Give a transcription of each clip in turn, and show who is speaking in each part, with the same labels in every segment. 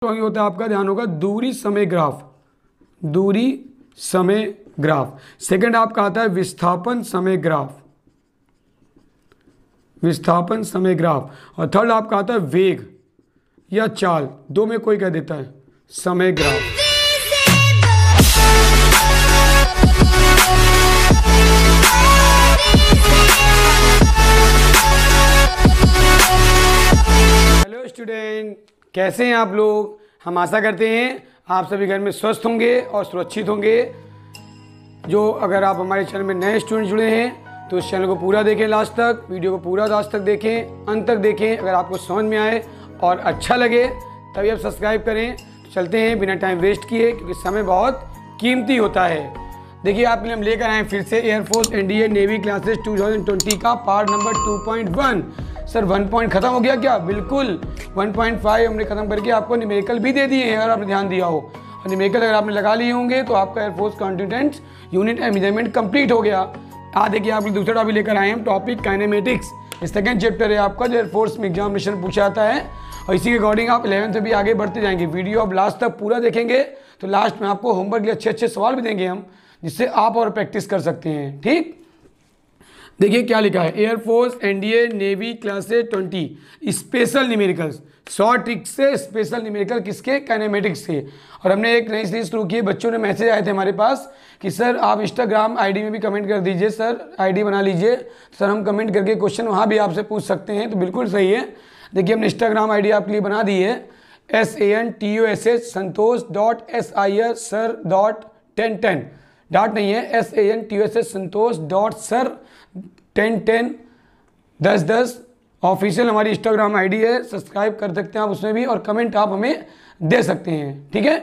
Speaker 1: Topic होता है आपका, ध्यान होगा, दूरी समय ग्राफ, दूरी समय ग्राफ। सेकंड आपका आता है विस्थापन समय ग्राफ, विस्थापन समय ग्राफ। और थर्ड आपका आता है वेग या चाल, दो में कोई कह देता है समय ग्राफ। हेलो स्टूडेंट, कैसे हैं आप लोग? हम आशा करते हैं आप सभी घर में स्वस्थ होंगे और सुरक्षित होंगे। जो अगर आप हमारे चैनल में नए स्टूडेंट जुड़े हैं तो इस चैनल को पूरा देखें लास्ट तक, वीडियो को पूरा लास्ट तक देखें, अंत तक देखें। अगर आपको समझ में आए और अच्छा लगे तभी आप सब्सक्राइब करें। तो चलते हैं बिना टाइम वेस्ट किए, क्योंकि समय बहुत कीमती होता है। देखिए आपके लिए हम लेकर आए फिर से एयरफोर्स एनडीए नेवी क्लासेस 2020 का पार्ट नंबर 2.1। सर 1 पॉइंट खत्म हो गया क्या? बिल्कुल 1.5 हमने खत्म करके आपको न्यूमेरिकल भी दे दिए हैं, अगर आपने ध्यान दिया हो। और न्यूमेरिकल अगर आपने लगा लिए होंगे तो आपका air force continent unit and measurement complete हो गया। आज देखिए आपके दूसरा टॉपिक लेकर आए हम, टॉपिक काइनेमेटिक्स। सेकंड चैप्टर है आपका जो एयरफोर्स में एग्जामिनेशन पूछा जाता है, और इसी के अकॉर्डिंग आप 11th से भी आगे बढ़ते जाएंगे। वीडियो आप लास्ट तक पूरा देखेंगे तो लास्ट में आपको होमवर्क के लिए अच्छे अच्छे सवाल भी देंगे हम, जिससे आप और प्रैक्टिस कर सकते हैं। ठीक, देखिए क्या लिखा है, air force NDA navy classes 20 special numericals. Short trick से स्पेशल न्यूमेरिकल किसके? काइनेमेटिक्स से। और हमने एक नई सीरीज शुरू की है। बच्चों ने मैसेज आए थे हमारे पास कि सर आप इंस्टाग्राम आईडी में भी कमेंट कर दीजिए, सर आईडी बना लीजिए, सर हम कमेंट करके क्वेश्चन वहाँ भी आपसे पूछ सकते हैं। तो बिल्कुल सही है। देखिए हमने इंस्टाग्राम आईडी आपके लिए बना दी है, SANTOSH संतोष.SIR sir.1010 डॉट नहीं है, SANTOSH संतोष.sir 1010 1010 ऑफिशियल हमारी इंस्टाग्राम आईडी है। सब्सक्राइब कर सकते हैं आप उसमें भी, और कमेंट आप हमें दे सकते हैं। ठीक है,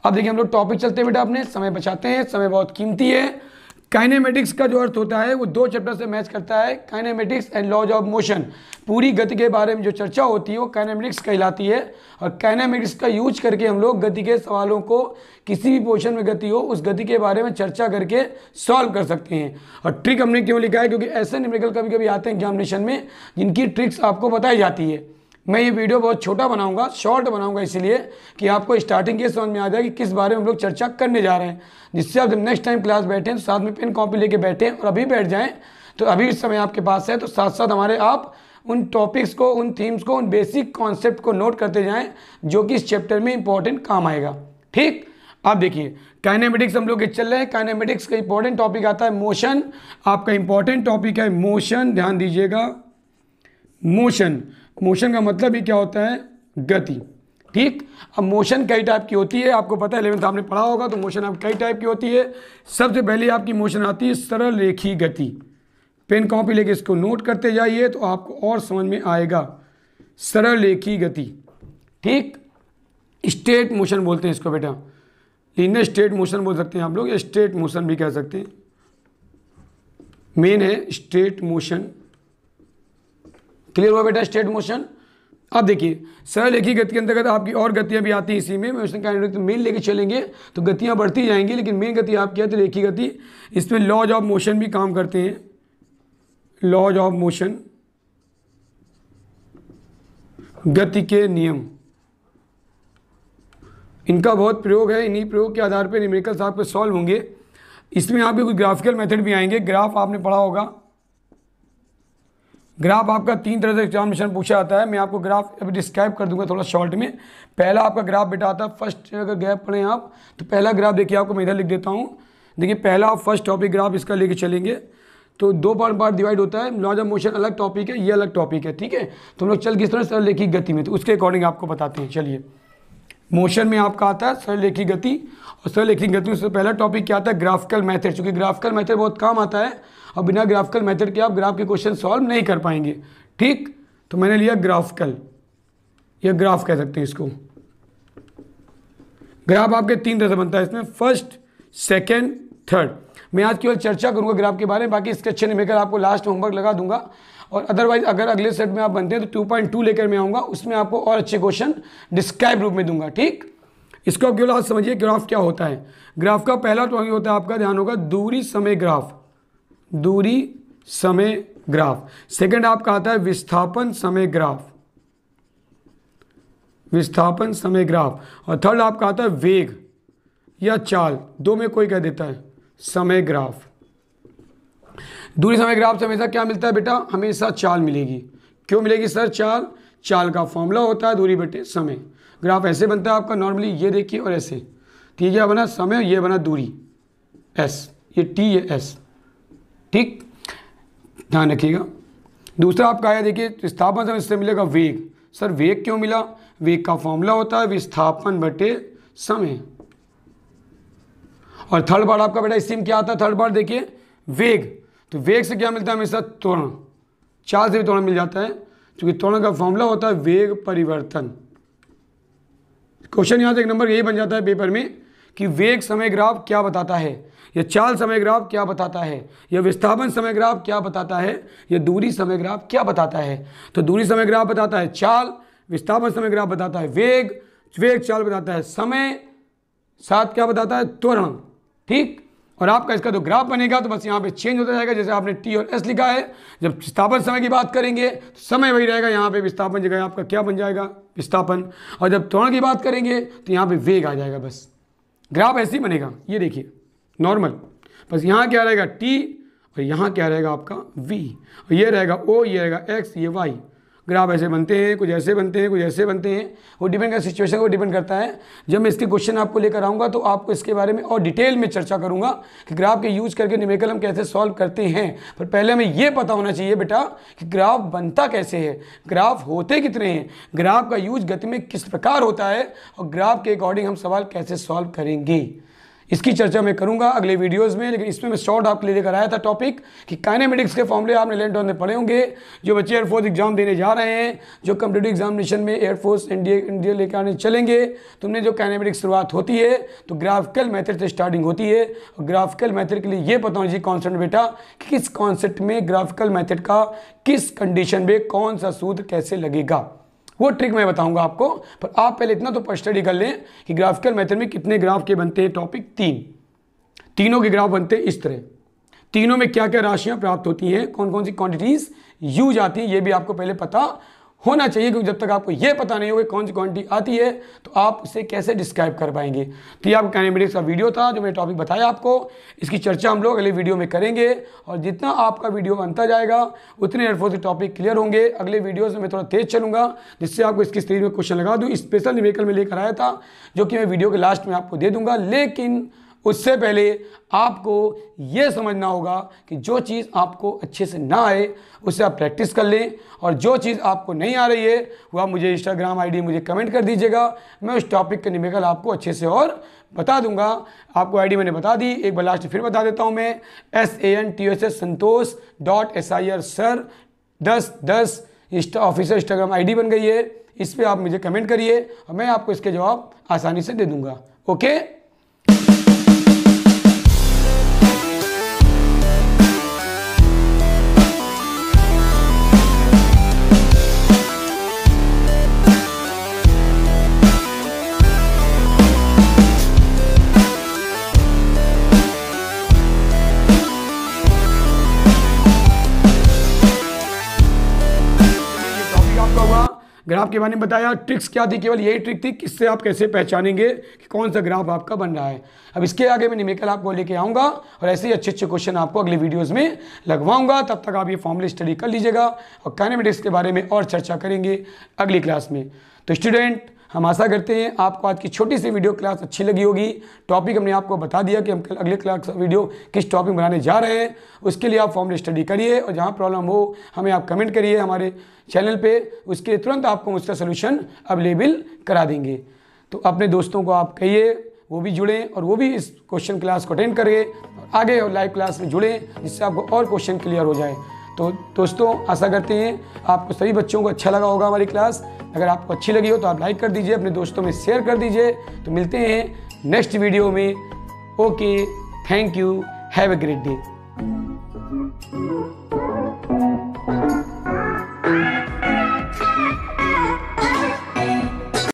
Speaker 1: अब देखिए हम लोग टॉपिक चलते हैं बेटा, अपने समय बचाते हैं, समय बहुत कीमती है। काइनेमेटिक्स का जो अर्थ होता है वो 2 चैप्टर से मैच करता है, kinematics and laws of motion. पूरी गति के बारे में जो चर्चा होती है वो काइनेमेटिक्स कहलाती है। और काइनेमेटिक्स का यूज करके हम लोग गति के सवालों को, किसी भी पोजीशन में गति हो उस गति के बारे में चर्चा करके सॉल्व कर सकते हैं। और ट्रिक हमने क्यों लिखा है? क्योंकि ऐसे न्यूमेरिकल कभी कभी आते हैं एग्जामिनेशन में जिनकी ट्रिक्स आपको बताई जाती है। मैं ये वीडियो बहुत छोटा बनाऊंगा, शॉर्ट बनाऊंगा, इसलिए कि आपको स्टार्टिंग ये समझ में आ जाए कि किस बारे में हम लोग चर्चा करने जा रहे हैं, जिससे आप जब नेक्स्ट टाइम क्लास बैठें तो साथ में पेन कॉपी लेके बैठें और अभी बैठ जाएं। तो अभी इस समय आपके पास है, तो साथ साथ हमारे आप उन टॉपिक्स को, उन थीम्स को, उन बेसिक कॉन्सेप्ट को नोट करते जाएँ, जो कि इस चैप्टर में इंपॉर्टेंट काम आएगा। ठीक, आप देखिए काइनेमेटिक्स हम लोग चल रहे हैं। काइनेमेटिक्स का इंपॉर्टेंट टॉपिक आता है मोशन। आपका इंपॉर्टेंट टॉपिक है मोशन, ध्यान दीजिएगा। मोशन, मोशन का मतलब ही क्या होता है? गति। ठीक, अब मोशन कई टाइप की होती है, आपको पता है 11th आपने पढ़ा होगा। तो मोशन आप कई टाइप की होती है। सबसे पहले आपकी मोशन आती है सरल रेखीय गति। पेन कॉपी लेके इसको नोट करते जाइए तो आपको और समझ में आएगा। सरल रेखीय गति, ठीक, स्ट्रेट मोशन बोलते हैं इसको बेटा, लीनियर स्ट्रेट मोशन बोल सकते हैं आप लोग, स्ट्रेट मोशन भी कह सकते हैं। मेन है स्ट्रेट मोशन। क्लियर हुआ बेटा स्ट्रेट मोशन? अब देखिए सरल रेखीय गति के अंतर्गत आपकी और गतियां भी आती हैं इसी में। मोशन काइनेटिक्स मेन लेके चलेंगे तो गतियां बढ़ती जाएंगी, लेकिन मेन गति आपकी है तो रेखीय गति। इसमें लॉज ऑफ मोशन भी काम करते हैं। लॉज ऑफ मोशन, गति के नियम, इनका बहुत प्रयोग है। इन्हीं प्रयोग के आधार पर न्यूमेरिकल्स आपके सॉल्व होंगे। इसमें आपके कुछ ग्राफिकल मेथड भी आएंगे। ग्राफ आपने पढ़ा होगा। ग्राफ आपका 3 तरह से एग्जामिनेशन पूछा जाता है। मैं आपको ग्राफ अभी डिस्क्राइब कर दूंगा थोड़ा शॉर्ट में। पहला आपका ग्राफ बेटा आता है फर्स्ट, अगर ग्राफ पढ़ें आप तो पहला ग्राफ देखिए, आपको मैं इधर लिख देता हूँ। देखिए पहला फर्स्ट टॉपिक ग्राफ इसका लेके चलेंगे तो 2 पार्ट डिवाइड होता है। लॉज ऑफ मोशन अलग टॉपिक है, ये अलग टॉपिक है। ठीक है, तो हम लोग चल किस तरह सरल रेखीय गति में, तो उसके अकॉर्डिंग आपको बताते हैं। चलिए, मोशन में आपका आता है सरल रेखीय गति, और सरल रेखीय गति में पहला टॉपिक क्या आता है? Graphical method. चूँकि ग्राफिकल मेथड बहुत काम आता है और बिना ग्राफिकल मेथड के आप ग्राफ के क्वेश्चन सॉल्व नहीं कर पाएंगे। ठीक, तो मैंने लिया ग्राफिकल, या ग्राफ कह सकते हैं इसको। ग्राफ आपके 3 तरह से बनता है, इसमें फर्स्ट, सेकेंड, थर्ड। मैं आज केवल चर्चा करूंगा ग्राफ के बारे में, बाकी इसके अच्छे निमेकर आपको लास्ट में होमवर्क लगा दूंगा। और अदरवाइज अगर अगले सेट में आप बनते हैं तो 2.2 लेकर मैं आऊँगा, उसमें आपको और अच्छे क्वेश्चन डिस्क्राइब रूप में दूंगा। ठीक, इसको आप केवल आज समझिए ग्राफ क्या होता है। ग्राफ का पहला टॉपिक होता है आपका, ध्यान होगा, दूरी समय ग्राफ। दूरी समय ग्राफ। सेकंड आपका आता है विस्थापन समय ग्राफ। विस्थापन समय ग्राफ, और थर्ड आपका आता है वेग या चाल, दो में कोई कह देता है समय ग्राफ। दूरी समय ग्राफ से हमेशा क्या मिलता है बेटा, हमेशा चाल मिलेगी। क्यों मिलेगी सर चाल? चाल का फॉर्मूला होता है दूरी बटे समय। ग्राफ ऐसे बनता है आपका नॉर्मली, ये देखिए, और ऐसे, ठीक है, क्या बना समय, ये बना दूरी एस, ये टी, ये एस, ठीक, ध्यान रखिएगा। दूसरा आपका आया देखिए विस्थापन समय से मिलेगा वेग। सर वेग क्यों मिला? वेग का फॉर्मूला होता है विस्थापन बटे समय। और थर्ड बार आपका बेटा इसी में क्या आता है? थर्ड बार देखिए वेग, तो वेग से क्या मिलता है हमेशा? त्वरण। चाल से भी त्वरण मिल जाता है, क्योंकि त्वरण का फॉर्मूला होता है वेग परिवर्तन। क्वेश्चन यहाँ से एक नंबर यही बन जाता है पेपर में कि वेग समय ग्राफ क्या बताता है, या चाल समय ग्राफ क्या बताता है, या विस्थापन समय ग्राफ क्या बताता है, या दूरी समय ग्राफ क्या बताता है। तो दूरी समय ग्राफ बताता है चाल, विस्थापन समय ग्राफ बताता है वेग, वेग चाल बताता है समय, साथ क्या बताता है? त्वरण, ठीक। और आपका इसका जो ग्राफ बनेगा तो बस यहाँ पे चेंज होता जाएगा, जैसे आपने टी और एस लिखा है। जब विस्थापन समय की बात करेंगे तो समय वही रहेगा, यहाँ पे विस्थापन जगह आपका क्या बन जाएगा? विस्थापन। और जब त्वरण की बात करेंगे तो यहाँ पे वेग आ जाएगा। बस ग्राफ ऐसे ही बनेगा, ये देखिए नॉर्मल, बस यहाँ क्या रहेगा? टी, और यहाँ क्या रहेगा आपका? वी, और ये रहेगा ओ, ये रहेगा एक्स, ये वाई। ग्राफ ऐसे बनते हैं, कुछ ऐसे बनते हैं, कुछ ऐसे बनते हैं, वो डिपेंड करता है, सिचुएशन को डिपेंड करता है। जब मैं इसके क्वेश्चन आपको लेकर आऊँगा तो आपको इसके बारे में और डिटेल में चर्चा करूँगा कि ग्राफ के यूज करके न्यूमेरिकल हम कैसे सॉल्व करते हैं। पर पहले हमें ये पता होना चाहिए बेटा कि ग्राफ बनता कैसे है, ग्राफ होते कितने हैं, ग्राफ का यूज गति में किस प्रकार होता है, और ग्राफ के अकॉर्डिंग हम सवाल कैसे सॉल्व करेंगे, इसकी चर्चा मैं करूंगा अगले वीडियोस में। लेकिन इसमें मैं शॉर्ट आपके लिए लेकर आया था टॉपिक कि काइनेमेटिक्स के फॉर्मूले आपने 11th में पढ़े होंगे। जो बच्चे एयरफोर्स एग्जाम देने जा रहे हैं, जो कम्पिटिटिव एग्जामिनेशन में एयरफोर्स इंडिया लेकर आने चलेंगे, तो उनमें जो काइनेमेटिक्स शुरुआत होती है तो ग्राफिकल मेथड से स्टार्टिंग होती है। और ग्राफिकल मेथड के लिए ये पता होना चाहिए कॉन्सेप्ट बेटा कि किस कॉन्सेप्ट में ग्राफिकल मेथड का किस कंडीशन में कौन सा सूत्र कैसे लगेगा, वो ट्रिक मैं बताऊंगा आपको। पर आप पहले इतना तो स्टडी कर लें कि ग्राफिकल मेथड में कितने ग्राफ के बनते हैं। टॉपिक 3, तीनों के ग्राफ बनते हैं इस तरह। तीनों में क्या क्या राशियां प्राप्त होती हैं, कौन कौन सी क्वांटिटीज यूज आती हैं, ये भी आपको पहले पता होना चाहिए, क्योंकि जब तक आपको ये पता नहीं होगा कौन सी क्वांटिटी आती है तो आप उसे कैसे डिस्क्राइब कर पाएंगे। तो ये आपका काइनेमेटिक्स का वीडियो था जो मैंने टॉपिक बताया आपको। इसकी चर्चा हम लोग अगले वीडियो में करेंगे, और जितना आपका वीडियो बनता जाएगा उतने एयरफोर्स के टॉपिक क्लियर होंगे। अगले वीडियो में मैं थोड़ा तेज चलूँगा, जिससे आपको इसकी स्क्रीन में क्वेश्चन लगा दूँ। स्पेशल न्यूमेरिकल में लेकर आया था, जो कि मैं वीडियो के लास्ट में आपको दे दूँगा। लेकिन उससे पहले आपको ये समझना होगा कि जो चीज़ आपको अच्छे से ना आए उससे आप प्रैक्टिस कर लें, और जो चीज़ आपको नहीं आ रही है वो आप मुझे इंस्टाग्राम आईडी मुझे कमेंट कर दीजिएगा। मैं उस टॉपिक के न्यूमेरिकल आपको अच्छे से और बता दूंगा। आपको आईडी मैंने बता दी, एक बार लास्ट फिर बता देता हूँ मैं, SANTOS.SIR sir 1010 official Instagram ID बन गई है। इस पर आप मुझे कमेंट करिए और मैं आपको इसके जवाब आसानी से दे दूंगा। ओके। ग्राफ के बारे में बताया, ट्रिक्स क्या थी, केवल यही ट्रिक थी किससे आप कैसे पहचानेंगे कि कौन सा ग्राफ आपका बन रहा है। अब इसके आगे मैं न्यूमेरिकल आपको लेके आऊँगा और ऐसे ही अच्छे अच्छे क्वेश्चन आपको अगले वीडियोस में लगवाऊंगा। तब तक आप ये फॉर्मूले स्टडी कर लीजिएगा और काइनेमेटिक्स के बारे में और चर्चा करेंगे अगली क्लास में। तो स्टूडेंट, हम आशा करते हैं आपको आज की छोटी सी वीडियो क्लास अच्छी लगी होगी। टॉपिक हमने आपको बता दिया कि हम कल अगले क्लास वीडियो किस टॉपिक बनाने जा रहे हैं। उसके लिए आप फॉर्मूले स्टडी करिए और जहाँ प्रॉब्लम हो हमें आप कमेंट करिए हमारे चैनल पे, उसके तुरंत आपको उसका सोल्यूशन अवेलेबल करा देंगे। तो अपने दोस्तों को आप कहिए वो भी जुड़ें और वो भी इस क्वेश्चन क्लास को अटेंड करें और आगे और लाइव क्लास में जुड़ें, जिससे आपको और क्वेश्चन क्लियर हो जाए। तो दोस्तों, आशा करते हैं आपको सभी बच्चों को अच्छा लगा होगा हमारी क्लास। अगर आपको अच्छी लगी हो तो आप लाइक कर दीजिए, अपने दोस्तों में शेयर कर दीजिए। तो मिलते हैं नेक्स्ट वीडियो में। Okay, thank you, have a great day.